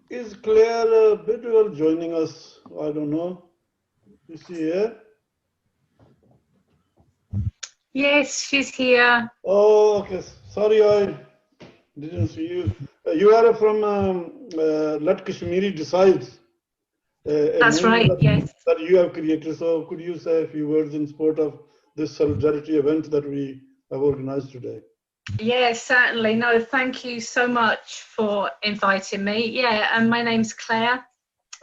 Is Claire Bidwell joining us? I don't know. Is she here? Yes, she's here. Oh, okay. Sorry, I didn't see you. You are from Let Kashmiri Decides, a That's movement right, yes. that you have created. So could you say a few words in support of this solidarity event that we have organized today? Yes, certainly. No, thank you so much for inviting me. Yeah, and my name's Claire.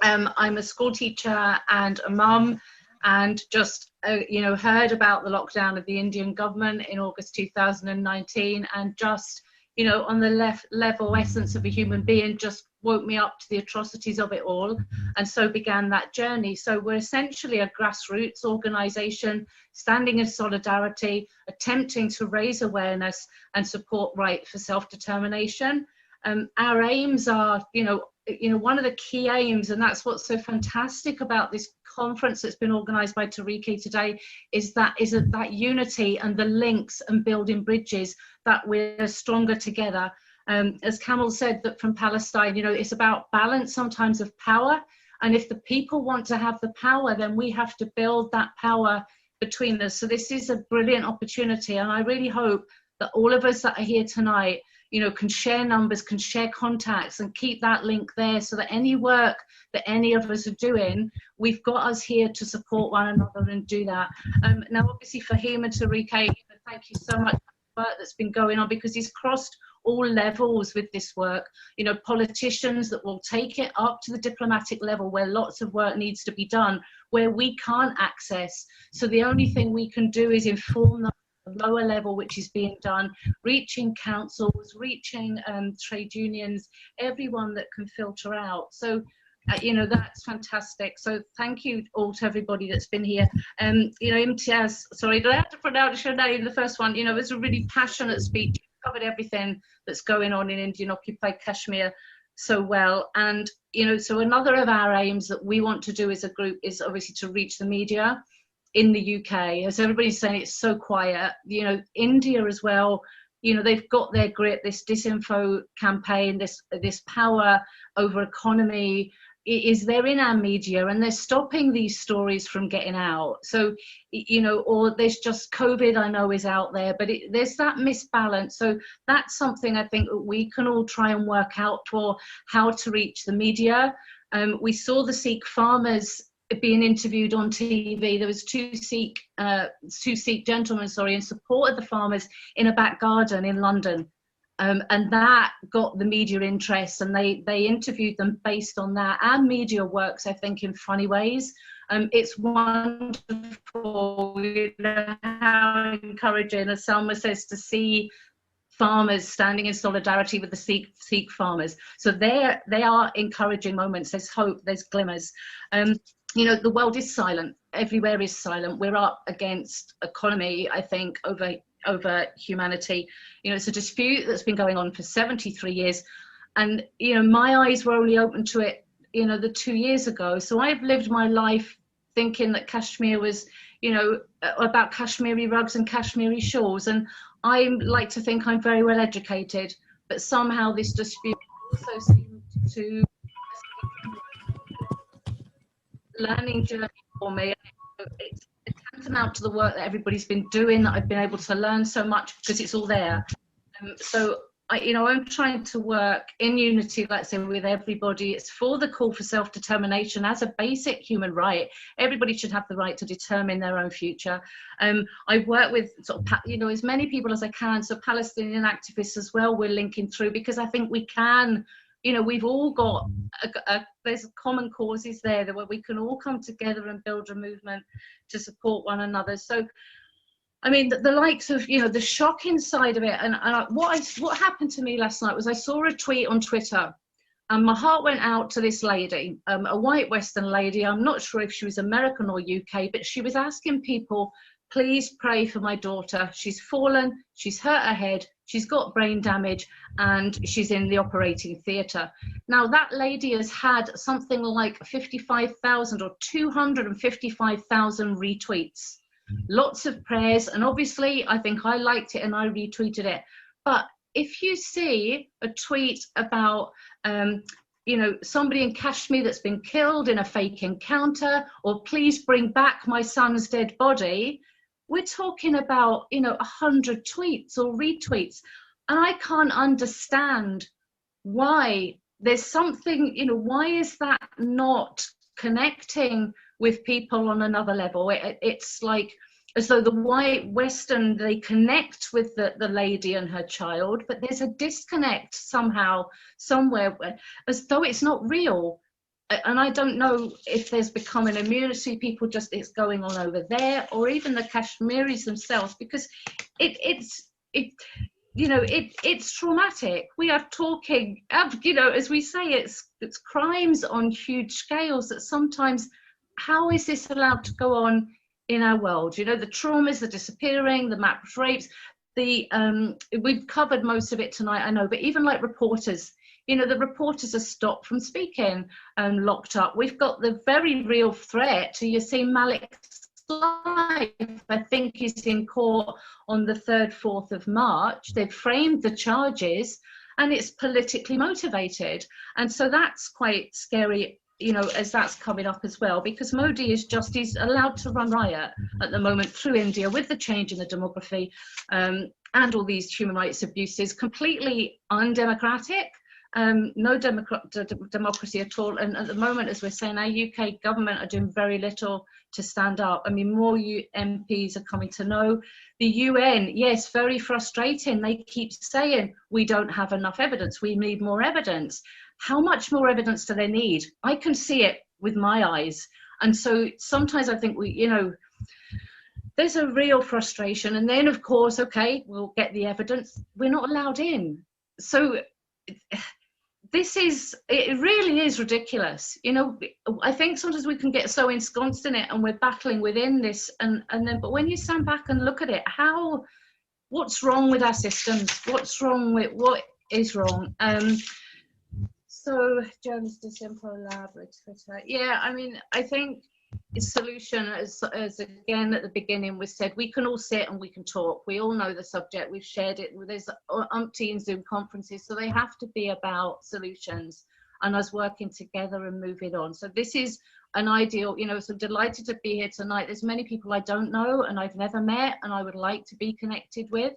I'm a school teacher and a mum, and just heard about the lockdown of the Indian government in August 2019, and just on the level essence of a human being, just woke me up to the atrocities of it all, and so began that journey. So we're essentially a grassroots organisation standing in solidarity, attempting to raise awareness and support right for self-determination. Our aims are, one of the key aims, and that's what's so fantastic about this conference that's been organised by Tariqi today, is that unity and the links and building bridges, that we're stronger together. As Kamal said, that from Palestine, it's about balance sometimes of power, and if the people want to have the power, then we have to build that power between us. So this is a brilliant opportunity, and I really hope that all of us that are here tonight can share numbers, can share contacts, and keep that link there, so that any work that any of us are doing, we've got us here to support one another and do that. Now, obviously, Fahim and Tariq, thank you so much for the work that's been going on, because he's crossed all levels with this work. Politicians that will take it up to the diplomatic level, where lots of work needs to be done, where we can't access. So the only thing we can do is inform them lower level, which is being done, reaching councils, reaching trade unions, everyone that can filter out. So that's fantastic. So thank you all to everybody that's been here. Imtiaz, sorry, do I have to pronounce your name? The first one, it was a really passionate speech. You covered everything that's going on in Indian occupied Kashmir so well. And so another of our aims that we want to do as a group is obviously to reach the media in the UK. As everybody's saying, it's so quiet. India as well, they've got their grip, this disinfo campaign, this power over economy is there in our media, and they're stopping these stories from getting out. So, or there's just COVID, I know, is out there, but there's that misbalance. So that's something I think we can all try and work out for, how to reach the media. We saw the Sikh farmers being interviewed on TV. There was two Sikh gentlemen, in support of the farmers in a back garden in London. And that got the media interest, and they interviewed them based on that. Our media works, I think, in funny ways. It's wonderful, how encouraging, as Salma says, to see farmers standing in solidarity with the Sikh farmers. So they are encouraging moments. There's hope, there's glimmers. The world is silent. Everywhere is silent. We're up against economy, I think, over humanity. It's a dispute that's been going on for 73 years. And, my eyes were only open to it, the 2 years ago. So I've lived my life thinking that Kashmir was, about Kashmiri rugs and Kashmiri shawls. And I like to think I'm very well educated, but somehow this dispute also seemed to learning journey for me. It's tantamount to the work that everybody's been doing, that I've been able to learn so much because it's all there. So I'm trying to work in unity, let's say, with everybody. It's for the call for self-determination as a basic human right. Everybody should have the right to determine their own future. I work with as many people as I can. So Palestinian activists as well, we're linking through, because I think we can. We've all got, there's common causes there where we can all come together and build a movement to support one another. So, I mean, the likes of, the shocking side of it. And what happened to me last night was I saw a tweet on Twitter, and my heart went out to this lady, a white Western lady. I'm not sure if she was American or UK, but she was asking people, please pray for my daughter. She's fallen, she's hurt her head, she's got brain damage, and she's in the operating theatre. Now, that lady has had something like 55,000 or 255,000 retweets. Lots of prayers, and obviously I think I liked it and I retweeted it. But if you see a tweet about you know, somebody in Kashmir that's been killed in a fake encounter, or please bring back my son's dead body, we're talking about, you know, 100 tweets or retweets. And I can't understand why. There's something, you know, why is that not connecting with people on another level? It's like as though the white Western, they connect with the lady and her child, but there's a disconnect somehow, somewhere, as though it's not real. And I don't know if there's become an immunity, people just, it's going on over there, or even the Kashmiris themselves, because it's traumatic. We are talking, you know, as we say, it's crimes on huge scales that sometimes, how is this allowed to go on in our world? You know, the traumas, the disappearing, the mass rapes, we've covered most of it tonight, I know, but even like reporters, you know, the reporters are stopped from speaking and locked up. We've got the very real threat to Yassine Malik's life. I think he's in court on the 3rd, 4th of March. They've framed the charges and it's politically motivated. And so that's quite scary, you know, as that's coming up as well, because Modi is just, he's allowed to run riot at the moment through India with the change in the demography and all these human rights abuses, completely undemocratic. No democracy at all. And at the moment, as we're saying, our UK government are doing very little to stand up. I mean, more MPs are coming to know. The UN, yes, very frustrating. They keep saying, we don't have enough evidence. We need more evidence. How much more evidence do they need? I can see it with my eyes. And so sometimes I think you know, there's a real frustration. And then, of course, okay, we'll get the evidence. We're not allowed in. So it really is ridiculous. You know, I think sometimes we can get so ensconced in it and we're battling within this, and then, but when you stand back and look at it, what's wrong with our systems? What's wrong with, what is wrong? So Jones de Simple Lab, Twitter. Yeah, I mean, I think its solution, as again at the beginning was said, we can all sit and we can talk. We all know the subject. We've shared it. There's umpteen Zoom conferences, so they have to be about solutions and us working together and moving on. So this is an ideal, you know, so delighted to be here tonight. There's many people I don't know and I've never met and I would like to be connected with.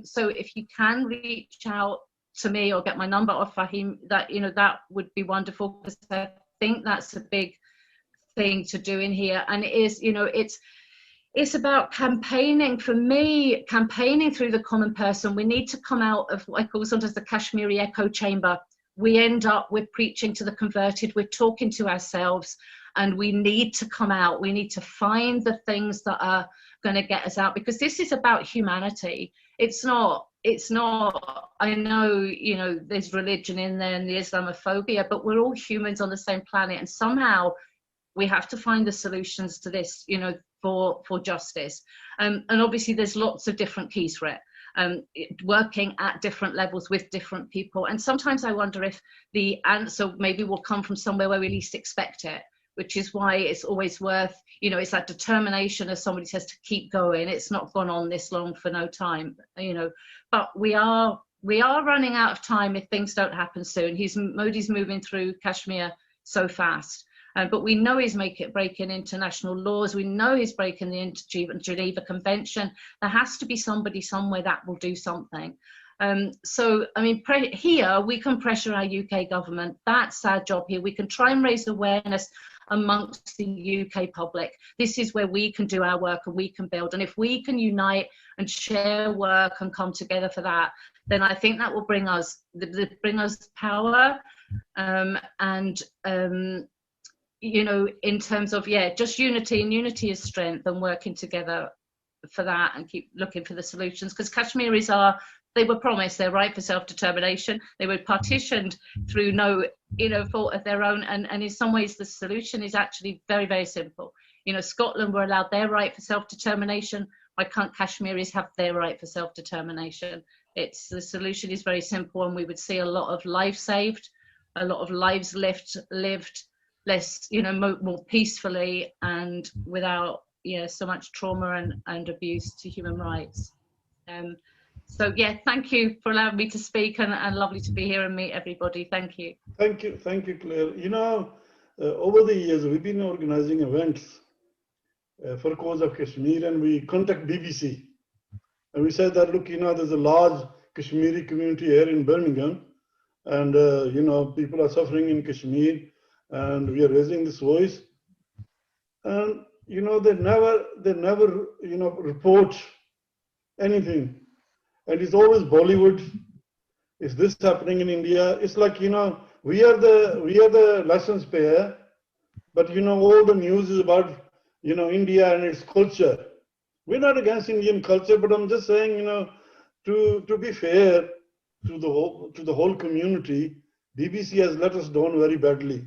So if you can reach out to me or get my number off Fahim, that, you know, that would be wonderful, because I think that's a big thing to do in here. And it is, you know, it's about campaigning. For me, campaigning through the common person. We need to come out of what I call sometimes the Kashmiri echo chamber. We end up with preaching to the converted, we're talking to ourselves, and we need to come out. We need to find the things that are going to get us out, because this is about humanity. It's not, I know, you know, there's religion in there and the Islamophobia, but we're all humans on the same planet, and somehow we have to find the solutions to this, you know, for justice. And obviously there's lots of different keys for it, working at different levels with different people. And sometimes I wonder if the answer maybe will come from somewhere where we least expect it, which is why it's always worth, you know, it's that determination, as somebody says, to keep going. It's not gone on this long for no time, you know, but we are running out of time if things don't happen soon. Modi's moving through Kashmir so fast. But we know he's breaking international laws. We know he's breaking the Geneva Convention. There has to be somebody somewhere that will do something. So, I mean, here we can pressure our UK government. That's our job here. We can try and raise awareness amongst the UK public. This is where we can do our work and we can build. And if we can unite and share work and come together for that, then I think that will bring us power you know, in terms of, yeah, just unity, and unity is strength, and working together for that and keep looking for the solutions. Because Kashmiris they were promised their right for self-determination. They were partitioned through no, you know, fault of their own. And in some ways, the solution is actually very, very simple. You know, Scotland were allowed their right for self-determination. Why can't Kashmiris have their right for self-determination? The solution is very simple, and we would see a lot of lives saved, a lot of lives lived less, you know, more peacefully and without, you know, so much trauma and abuse to human rights. So yeah, thank you for allowing me to speak, and lovely to be here and meet everybody. Thank you. Thank you, Claire. You know, over the years, we've been organizing events for cause of Kashmir, and we contact BBC. And we said that, look, you know, there's a large Kashmiri community here in Birmingham, and, you know, people are suffering in Kashmir, and we are raising this voice. And, you know, they never, you know, report anything. And it's always Bollywood. Is this happening in India? It's like, you know, we are the license payer, but, you know, all the news is about, you know, India and its culture. We're not against Indian culture, but I'm just saying, you know, to be fair to the whole community, BBC has let us down very badly.